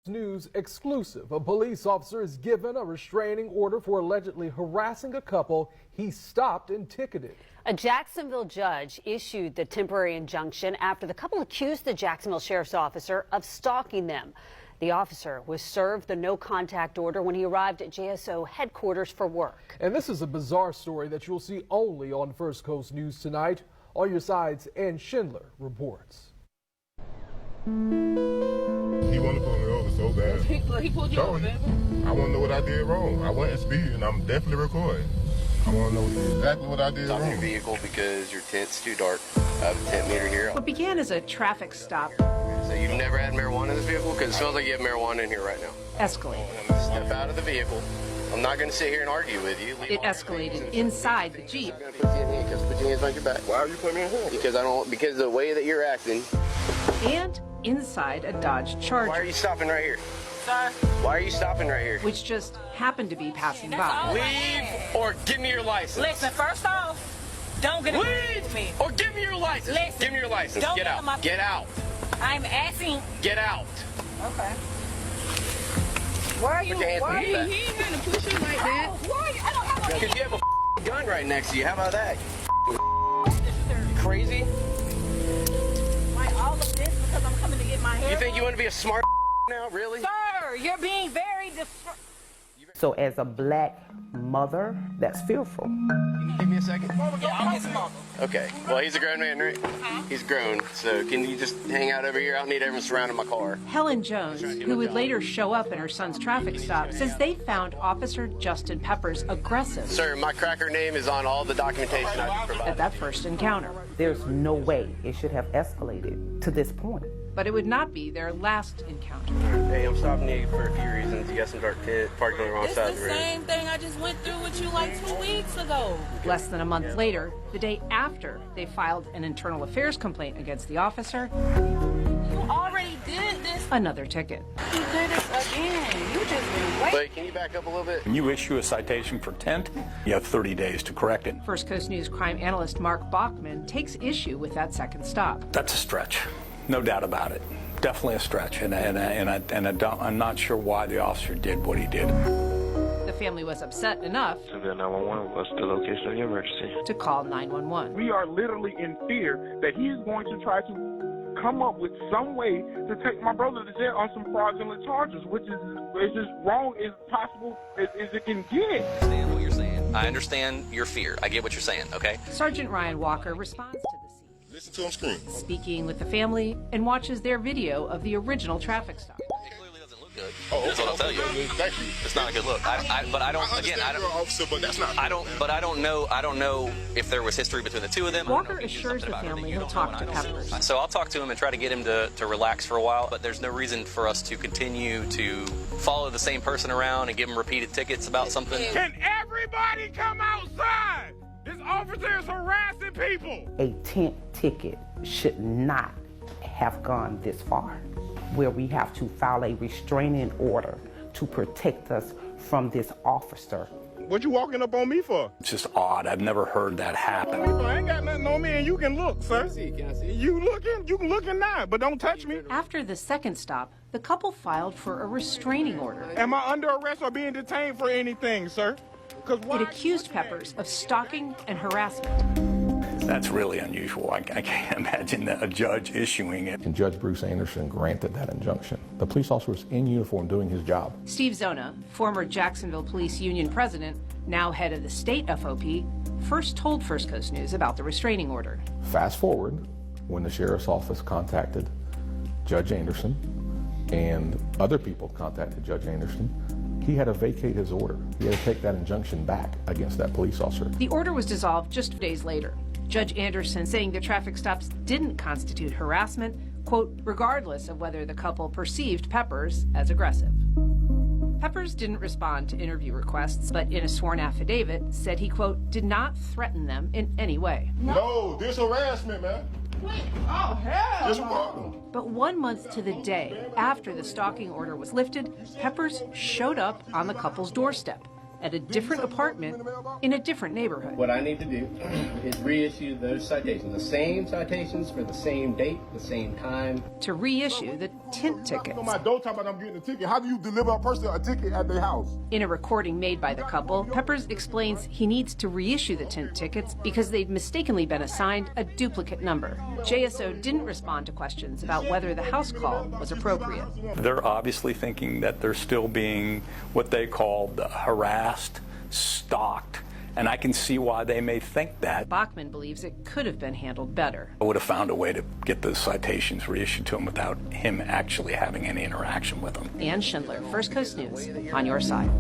News exclusive. A police officer is given a restraining order for allegedly harassing a couple he stopped and ticketed. A Jacksonville judge issued the temporary injunction after the couple accused the Jacksonville sheriff's officer of stalking them. The officer was served the no contact order when he arrived at JSO headquarters for work. And this is a bizarre story that you'll see only on First Coast News tonight. On your sides, and Schindler reports. He wanted to pull me over so bad. He pulled you over, baby? I want to know what I did wrong. I wasn't speeding. I'm definitely recording. I want to know exactly what I did Stop wrong. your vehicle because your tint's too dark. I have a tint meter here. What began as a traffic stop So you've never had marijuana in this vehicle? Because it smells like you have marijuana in here right now. escalated. Step out of the vehicle. I'm not going to sit here and argue with you. It escalated inside the Jeep. I'm going to put you in handcuffs. Put your hands on your back. Why are you putting me in here? Because of the way that you're acting. And inside a Dodge Charger. Why are you stopping right here? Sir? Why are you stopping right here? Which just happened to be passing That's by. all. Leave or give me your license. Listen, first off, don't get with me. Or give me your license. Listen, give me your license. don't Get get out. on my- Get out. I'm asking. Get out. Okay. Why are you? Put your hands Why on are your you? back. He ain't gonna push you like that. Why? I don't have Because you have a gun right next to you. How about that? a. You crazy? Like all of this because I'm coming to get my hair. You think you done? want to be a smart now? Really? Sir, you're being very So as a black mother, that's fearful. Give me a second. Yeah, I'll get some more. Okay. Well, he's a grown man, right? He's grown. So can you just hang out over here? I don't need everyone surrounding my car. Helen Jones, who would later show up in her son's traffic stop, says they found Officer Justin Peppers aggressive Sir, my cracker name is on all the documentation I've at provided. that first encounter. There's no way it should have escalated to this point. But it would not be their last encounter. Hey, I'm stopping you for a few reasons. You got some dark tint, parked on the wrong It's side the of the road. same thing I just went through with you like 2 weeks ago. Less than a month later, the day after they filed an internal affairs complaint against the officer, You already did this. another ticket. You did this again. You just been waiting. Wait, can you back up a little bit? When you issue a citation for tint, you have 30 days to correct it. First Coast News crime analyst Mark Bachman takes issue with that second stop. That's a stretch, no doubt about it. Definitely a stretch, and I'm not sure why the officer did what he did. The family was upset enough Jacksonville 911, what's the location of your emergency? to call 911. We are literally in fear that he's going to try to come up with some way to take my brother to jail on some fraudulent charges, which is as wrong as possible as it can get. I understand what you're saying. I understand your fear. I get what you're saying, okay? Sergeant Ryan Walker responds to the scene, Listen to him scream. speaking with the family, and watches their video of the original traffic stop. It clearly doesn't look good. Oh, That's what I'll tell you. Thank you. It's not a good look. But I don't. Again, I you're an don't. officer, but that's not. I don't. But I don't know. I don't know if there was history between the two of them. I don't know Walker if he knew assures something the about her that family you he'll don't know talk and to I don't know. Peppers. So I'll talk to him and try to get him to relax for a while. But there's no reason for us to continue to follow the same person around and give him repeated tickets about something. Can everybody come outside? This officer is harassing people. A tent ticket should not have gone this far, where we have to file a restraining order to protect us from this officer. What you walking up on me for? It's just odd. I've never heard that happen. I ain't got nothing on me, and you can look, sir. Can I see? You can looking now, but don't touch me. After the second stop, the couple filed for a restraining order. Am I under arrest or being detained for anything, sir? Because It accused Peppers of stalking and harassment. That's really unusual. I can't imagine a judge issuing it. And Judge Bruce Anderson granted that injunction. The police officer was in uniform doing his job. Steve Zona, former Jacksonville Police Union president, now head of the state FOP, first told First Coast News about the restraining order. Fast forward, when the sheriff's office contacted Judge Anderson and other people contacted Judge Anderson, he had to vacate his order. He had to take that injunction back against that police officer. The order was dissolved just days later. Judge Anderson saying the traffic stops didn't constitute harassment, quote, regardless of whether the couple perceived Peppers as aggressive. Peppers didn't respond to interview requests, but in a sworn affidavit said he, quote, did not threaten them in any way. No, this harassment, man. oh hell, Just walk. But 1 month to the day after the stalking order was lifted, Peppers showed up on the couple's doorstep, at a different apartment in a different neighborhood. What I need to do is reissue those citations, the same citations for the same date, the same time. To reissue the tint tickets. On my door talking about I'm getting a ticket. How do you deliver a person a ticket at their house? In a recording made by the couple, Peppers explains he needs to reissue the tint tickets because they'd mistakenly been assigned a duplicate number. JSO didn't respond to questions about whether the house call was appropriate. They're obviously thinking that they're still being what they call harassed, stalked, and I can see why they may think that. Bachman believes it could have been handled better. I would have found a way to get those citations reissued to him without him actually having any interaction with them. Ann Schindler, First Coast News, on your side.